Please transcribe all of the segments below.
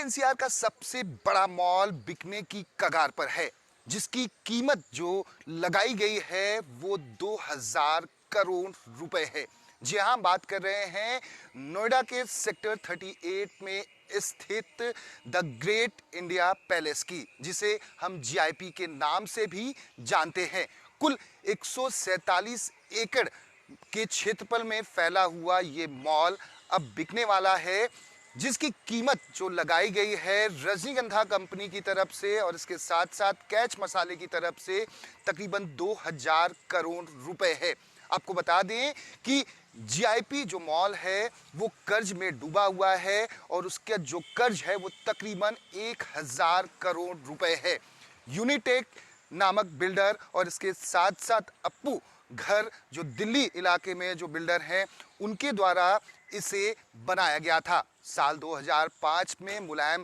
NCR का सबसे बड़ा मॉल बिकने की कगार पर है, जिसकी कीमत जो लगाई गई है वो 2000 करोड़ रुपए है। जी हाँ, बात कर रहे हैं नोएडा के सेक्टर 38 में स्थित द ग्रेट इंडिया पैलेस की, जिसे हम जीआईपी के नाम से भी जानते हैं। कुल 147 एकड़ के क्षेत्रफल में फैला हुआ ये मॉल अब बिकने वाला है, जिसकी कीमत जो लगाई गई है रजनीगंधा कंपनी की तरफ से और इसके साथ साथ कैच मसाले की तरफ से तकरीबन 2000 करोड़ रुपए है। आपको बता दें कि जीआईपी जो मॉल है वो कर्ज में डूबा हुआ है और उसका जो कर्ज है वो तकरीबन 1000 करोड़ रुपए है। यूनिटेक नामक बिल्डर और इसके साथ साथ अप्पू घर जो दिल्ली इलाके में जो बिल्डर हैं उनके द्वारा इसे बनाया गया था। साल 2005 में मुलायम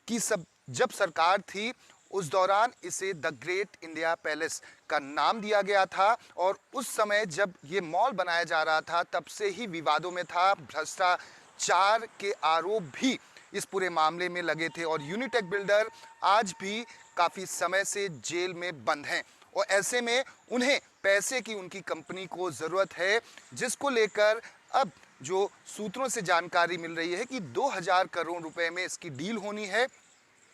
की जब सरकार थी उस दौरान इसे द ग्रेट इंडिया पैलेस का नाम दिया गया था और उस समय जब ये मॉल बनाया जा रहा था तब से ही विवादों में था। भ्रष्टाचार के आरोप भी इस पूरे मामले में लगे थे और यूनिटेक बिल्डर आज भी काफ़ी समय से जेल में बंद हैं और ऐसे में उन्हें पैसे की उनकी कंपनी को ज़रूरत है, जिसको लेकर अब जो सूत्रों से जानकारी मिल रही है कि 2000 करोड़ रुपए में इसकी डील होनी है,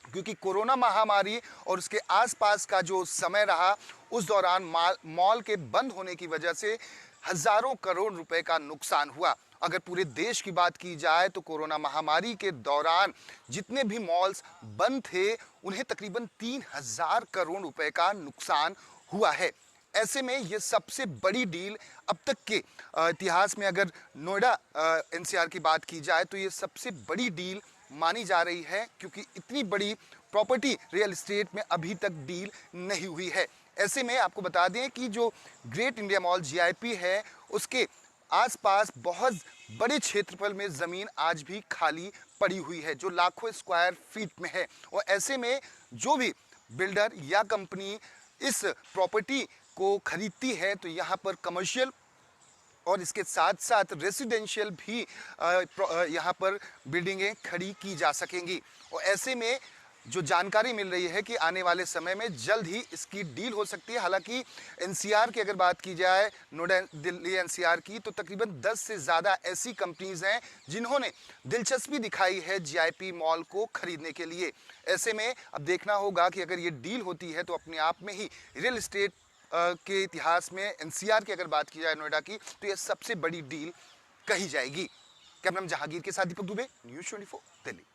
क्योंकि कोरोना महामारी और उसके आसपास का जो समय रहा उस दौरान मॉल के बंद होने की वजह से हजारों करोड़ रुपए का नुकसान हुआ। अगर पूरे देश की बात की जाए तो कोरोना महामारी के दौरान जितने भी मॉल्स बंद थे उन्हें तकरीबन 3000 करोड़ रुपए का नुकसान हुआ है। ऐसे में ये सबसे बड़ी डील अब तक के इतिहास में, अगर नोएडा एनसीआर की बात की जाए तो ये सबसे बड़ी डील मानी जा रही है, क्योंकि इतनी बड़ी प्रॉपर्टी रियल एस्टेट में अभी तक डील नहीं हुई है। ऐसे में आपको बता दें कि जो ग्रेट इंडिया मॉल जीआईपी है उसके आसपास बहुत बड़े क्षेत्रफल में ज़मीन आज भी खाली पड़ी हुई है, जो लाखों स्क्वायर फीट में है। और ऐसे में जो भी बिल्डर या कंपनी इस प्रॉपर्टी को खरीदती है तो यहाँ पर कमर्शियल और इसके साथ साथ रेसिडेंशियल भी यहाँ पर बिल्डिंगें खड़ी की जा सकेंगी। और ऐसे में जो जानकारी मिल रही है कि आने वाले समय में जल्द ही इसकी डील हो सकती है। हालांकि एनसीआर की अगर बात की जाए, नोएडा दिल्ली एनसीआर की, तो तकरीबन 10 से ज़्यादा ऐसी कंपनीज हैं जिन्होंने दिलचस्पी दिखाई है जीआईपी मॉल को खरीदने के लिए। ऐसे में अब देखना होगा कि अगर ये डील होती है तो अपने आप में ही रियल एस्टेट के इतिहास में एनसीआर की अगर बात की जाए नोएडा की, तो यह सबसे बड़ी डील कही जाएगी। कैमरामैन जहांगीर के साथ दीपक दुबे, न्यूज़ 24 दिल्ली।